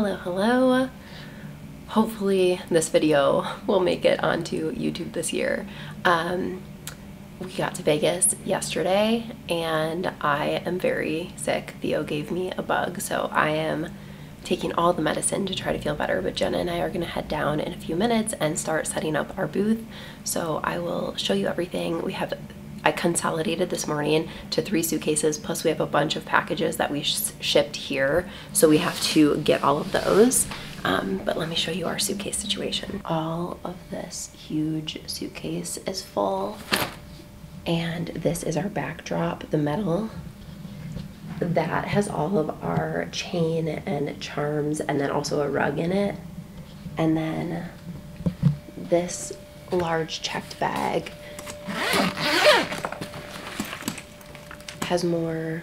Hello, hello. Hopefully this video will make it onto YouTube this year. We got to Vegas yesterday and I am very sick. Theo gave me a bug, so I am taking all the medicine to try to feel better, but Jenna and I are gonna head down in a few minutes and start setting up our booth. So I will show you everything. I consolidated this morning to 3 suitcases, plus we have a bunch of packages that we shipped here, so we have to get all of those. But let me show you our suitcase situation. All of this huge suitcase is full, and this is our backdrop, the metal. That has all of our chain and charms, and then also a rug in it. And then this large checked bag has more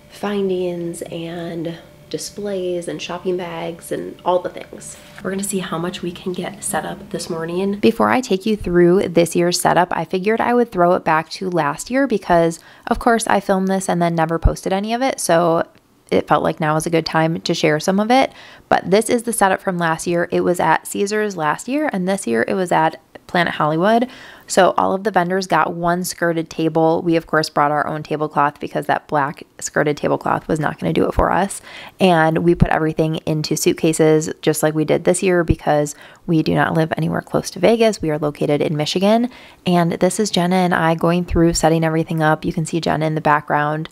findings and displays and shopping bags and all the things. We're gonna see how much we can get set up this morning. Before I take you through this year's setup, I figured I would throw it back to last year because of course I filmed this and then never posted any of it, so it felt like now is a good time to share some of it. But this is the setup from last year. It was at Caesars last year, and this year it was at Planet Hollywood. So all of the vendors got one skirted table. We of course brought our own tablecloth because that black skirted tablecloth was not going to do it for us. And we put everything into suitcases just like we did this year because we do not live anywhere close to Vegas. We are located in Michigan. And this is Jenna and I going through setting everything up. You can see Jenna in the background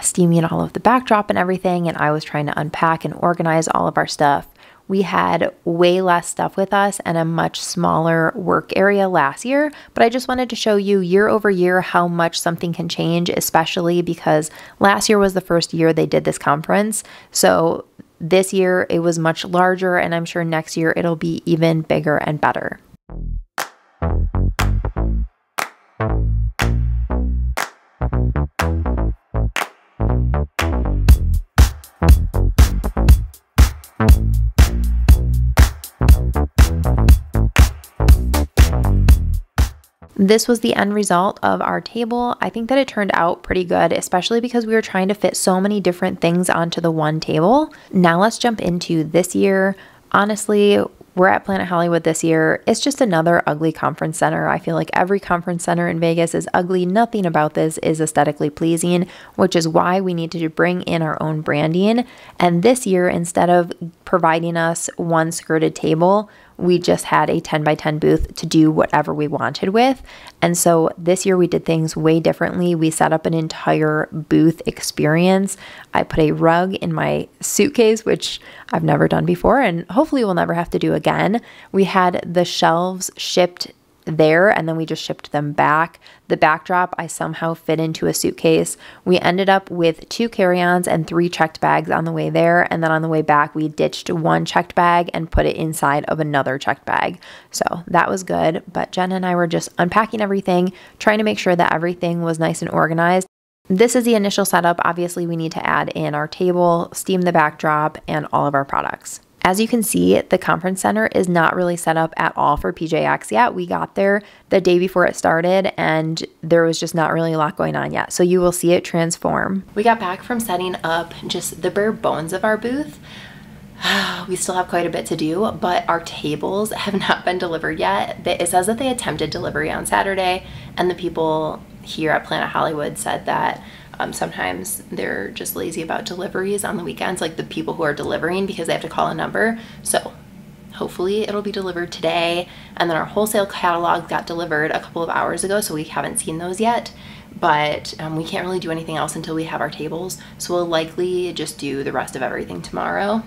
steaming all of the backdrop and everything. And I was trying to unpack and organize all of our stuff. We had way less stuff with us and a much smaller work area last year, but I just wanted to show you year over year how much something can change, especially because last year was the first year they did this conference. So this year it was much larger, and I'm sure next year it'll be even bigger and better. This was the end result of our table. I think that it turned out pretty good, especially because we were trying to fit so many different things onto the one table. Now let's jump into this year. Honestly, we're at Planet Hollywood this year. It's just another ugly conference center. I feel like every conference center in Vegas is ugly. Nothing about this is aesthetically pleasing, which is why we need to bring in our own branding. And this year, instead of providing us one skirted table, we just had a 10 by 10 booth to do whatever we wanted with. And so this year we did things way differently. We set up an entire booth experience. I put a rug in my suitcase, which I've never done before and hopefully we'll never have to do again. We had the shelves shipped there and then we just shipped them back. The backdrop I somehow fit into a suitcase. We ended up with 2 carry-ons and 3 checked bags on the way there, and then on the way back we ditched one checked bag and put it inside of another checked bag. So that was good, but Jenna and I were just unpacking everything, trying to make sure that everything was nice and organized. This is the initial setup. Obviously we need to add in our table, steam the backdrop, and all of our products. As you can see, the conference center is not really set up at all for PJX yet. We got there the day before it started and there was just not really a lot going on yet. So you will see it transform. We got back from setting up just the bare bones of our booth. We still have quite a bit to do, but our tables have not been delivered yet. It says that they attempted delivery on Saturday, and the people here at Planet Hollywood said that sometimes they're just lazy about deliveries on the weekends, like the people who are delivering, because they have to call a number. So hopefully it'll be delivered today. And then our wholesale catalog got delivered a couple of hours ago, so we haven't seen those yet. But we can't really do anything else until we have our tables. So we'll likely just do the rest of everything tomorrow.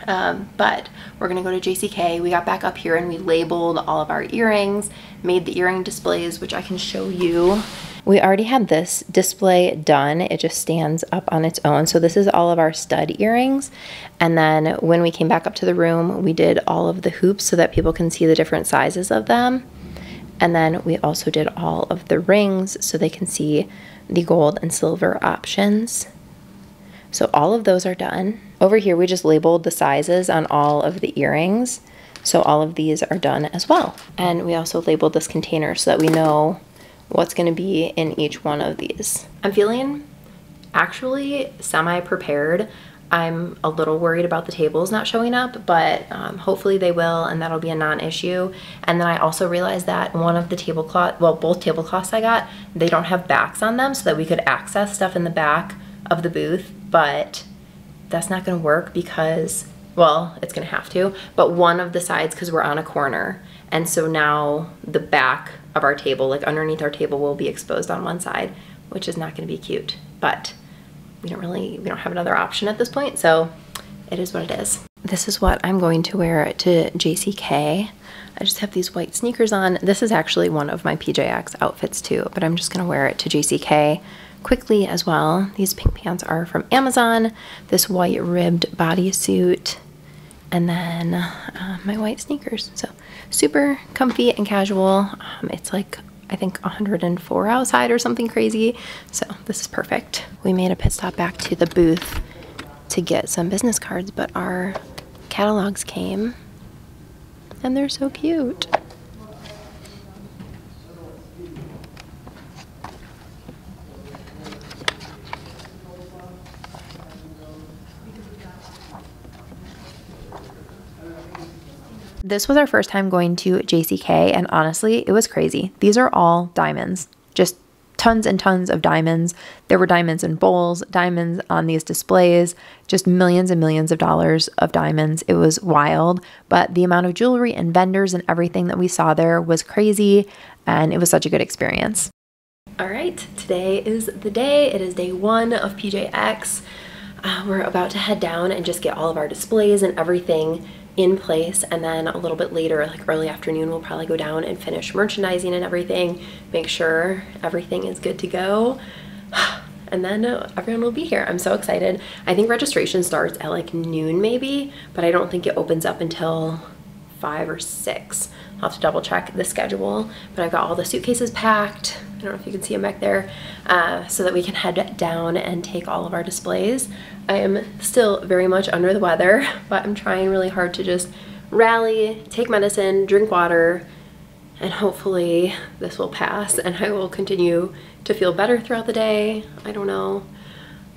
But we're gonna go to JCK. We got back up here and we labeled all of our earrings, made the earring displays, which I can show you. We already had this display done. It just stands up on its own. So this is all of our stud earrings. And then when we came back up to the room, we did all of the hoops so that people can see the different sizes of them. And then we also did all of the rings so they can see the gold and silver options. So all of those are done. Over here, we just labeled the sizes on all of the earrings. So all of these are done as well. And we also labeled this container so that we know what's going to be in each one of these. I'm feeling actually semi-prepared. I'm a little worried about the tables not showing up, but hopefully they will, and that'll be a non-issue. And then I also realized that one of the tablecloth, well, both tablecloths I got, they don't have backs on them so that we could access stuff in the back of the booth, but that's not gonna work because, well, it's gonna have to, but one of the sides, because we're on a corner, and so now the back of our table, like underneath our table, will be exposed on one side, which is not gonna be cute, but we don't have another option at this point, so it is what it is. This is what I'm going to wear to JCK. I just have these white sneakers on. This is actually one of my PJX outfits too, but I'm just gonna wear it to JCK quickly as well. These pink pants are from Amazon, this white ribbed bodysuit, and then my white sneakers. So super comfy and casual. It's like, I think 104 outside or something crazy. So this is perfect. We made a pit stop back to the booth to get some business cards, but our catalogs came and they're so cute. This was our first time going to JCK, and honestly, it was crazy. These are all diamonds, just tons and tons of diamonds. There were diamonds in bowls, diamonds on these displays, just millions and millions of dollars of diamonds. It was wild, but the amount of jewelry and vendors and everything that we saw there was crazy, and it was such a good experience. All right, today is the day. It is day one of PJX. We're about to head down and just get all of our displays and everything in place, and then a little bit later, like early afternoon, we'll probably go down and finish merchandising and everything, make sure everything is good to go, and then everyone will be here. I'm so excited. I think registration starts at like noon maybe, but I don't think it opens up until 5 or 6. I'll have to double check the schedule, but I've got all the suitcases packed. I don't know if you can see them back there, so that we can head down and take all of our displays. I am still very much under the weather, but I'm trying really hard to just rally, take medicine, drink water, and hopefully this will pass and I will continue to feel better throughout the day. I don't know,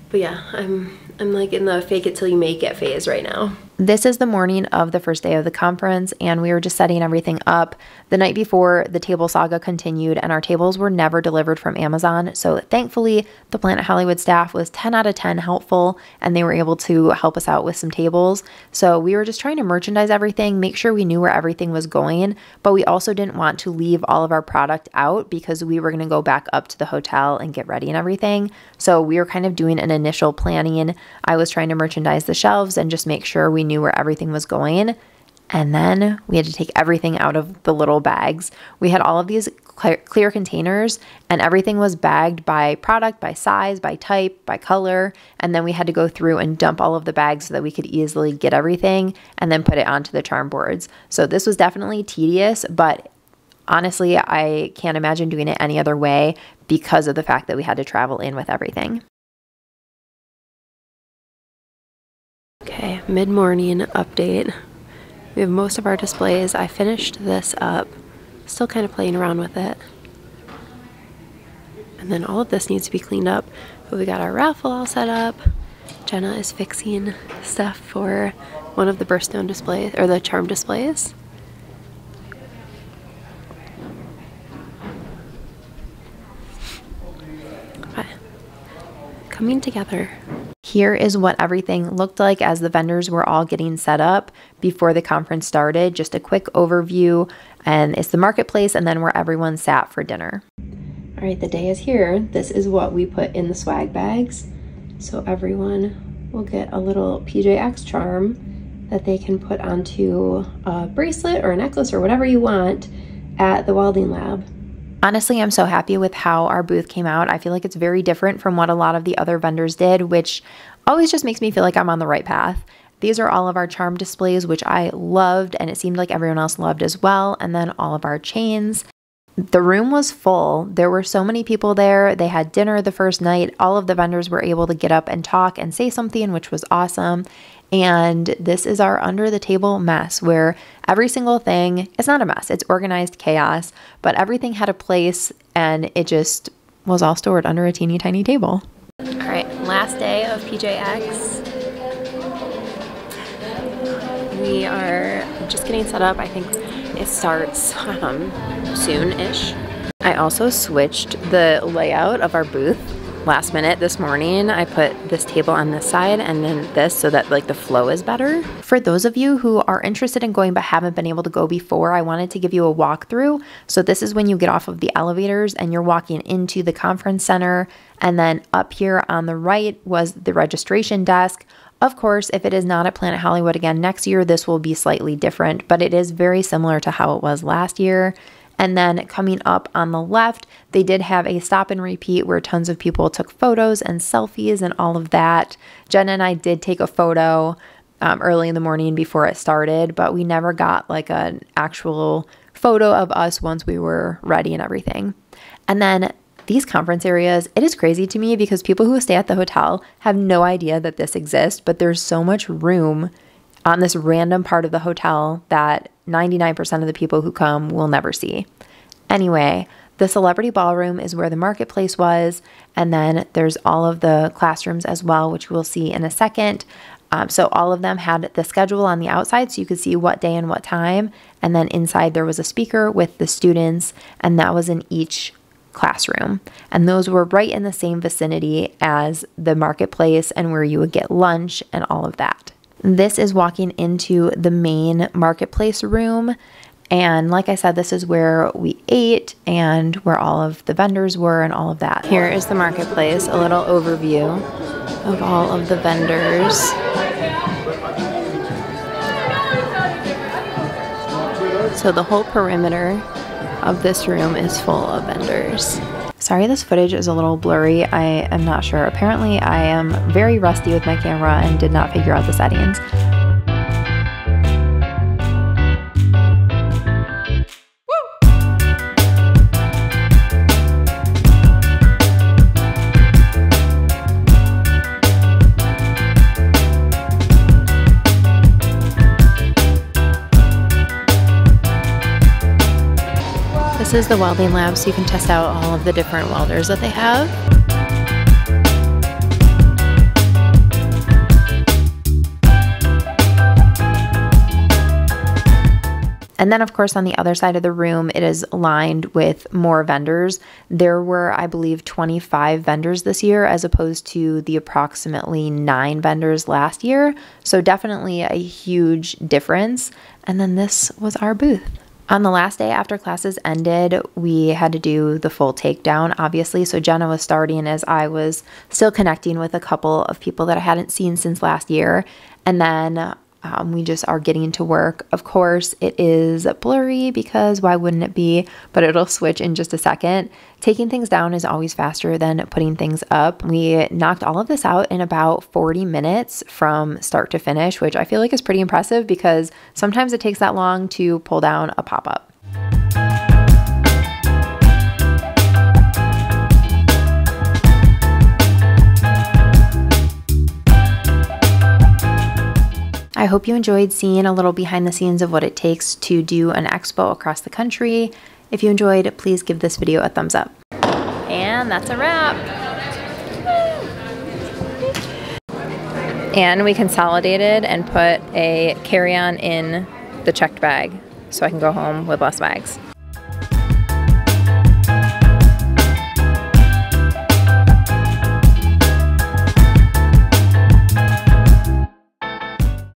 but yeah, I'm like in the fake it till you make it phase right now. This is the morning of the first day of the conference, and we were just setting everything up. The night before, the table saga continued, and our tables were never delivered from Amazon. So thankfully, the Planet Hollywood staff was 10 out of 10 helpful, and they were able to help us out with some tables. So we were just trying to merchandise everything, make sure we knew where everything was going, but we also didn't want to leave all of our product out because we were going to go back up to the hotel and get ready and everything. So we were kind of doing an initial planning. I was trying to merchandise the shelves and just make sure we knew where everything was going, and then we had to take everything out of the little bags. We had all of these clear containers, and everything was bagged by product, by size, by type, by color, and then we had to go through and dump all of the bags so that we could easily get everything and then put it onto the charm boards. So this was definitely tedious, but honestly, I can't imagine doing it any other way because of the fact that we had to travel in with everything. Okay, mid-morning update. We have most of our displays. I finished this up, still kind of playing around with it. And then all of this needs to be cleaned up, but we got our raffle all set up. Jenna is fixing stuff for one of the birthstone displays, or the charm displays. Coming together. Here is what everything looked like as the vendors were all getting set up before the conference started. Just a quick overview, and it's the marketplace and then where everyone sat for dinner. All right, the day is here. This is what we put in the swag bags. So everyone will get a little PJX charm that they can put onto a bracelet or a necklace or whatever you want at the welding lab. Honestly, I'm so happy with how our booth came out. I feel like it's very different from what a lot of the other vendors did, which always just makes me feel like I'm on the right path. These are all of our charm displays, which I loved, and it seemed like everyone else loved as well. And then all of our chains. The room was full. There were so many people there. They had dinner the first night. All of the vendors were able to get up and talk and say something, which was awesome. And this is our under the table mess where every single thing, it's not a mess, it's organized chaos, but everything had a place and it just was all stored under a teeny tiny table. All right, last day of PJX. We are just getting set up. I think it starts soon-ish. I also switched the layout of our booth last minute this morning. I put this table on this side and then this so that like the flow is better. For those of you who are interested in going but haven't been able to go before, I wanted to give you a walkthrough. So this is when you get off of the elevators and you're walking into the conference center, and then up here on the right was the registration desk. Of course, if it is not at Planet Hollywood again next year, this will be slightly different, but it is very similar to how it was last year. And then coming up on the left, they did have a stop and repeat where tons of people took photos and selfies and all of that. Jenna and I did take a photo early in the morning before it started, but we never got like an actual photo of us once we were ready and everything. And then these conference areas, it is crazy to me because people who stay at the hotel have no idea that this exists, but there's so much room on this random part of the hotel that 99% of the people who come will never see. Anyway, the celebrity ballroom is where the marketplace was, and then there's all of the classrooms as well, which we'll see in a second. So all of them had the schedule on the outside so you could see what day and what time, and then inside there was a speaker with the students, and that was in each classroom. And those were right in the same vicinity as the marketplace and where you would get lunch and all of that. This is walking into the main marketplace room. And like I said, this is where we ate and where all of the vendors were and all of that. Here is the marketplace, a little overview of all of the vendors. So the whole perimeter of this room is full of vendors. Sorry this footage is a little blurry, I am not sure. Apparently I am very rusty with my camera and did not figure out the settings. This is the welding lab, so you can test out all of the different welders that they have. And then, of course, on the other side of the room, it is lined with more vendors. There were, I believe, 25 vendors this year as opposed to the approximately 9 vendors last year. So definitely a huge difference. And then this was our booth. On the last day after classes ended, we had to do the full takedown, obviously. So Jenna was starting as I was still connecting with a couple of people that I hadn't seen since last year. And then we just are getting to work. Of course, it is blurry because why wouldn't it be? But it'll switch in just a second. Taking things down is always faster than putting things up. We knocked all of this out in about 40 minutes from start to finish, which I feel like is pretty impressive because sometimes it takes that long to pull down a pop-up. I hope you enjoyed seeing a little behind the scenes of what it takes to do an expo across the country. If you enjoyed, please give this video a thumbs up. And that's a wrap. And we consolidated and put a carry-on in the checked bag so I can go home with less bags.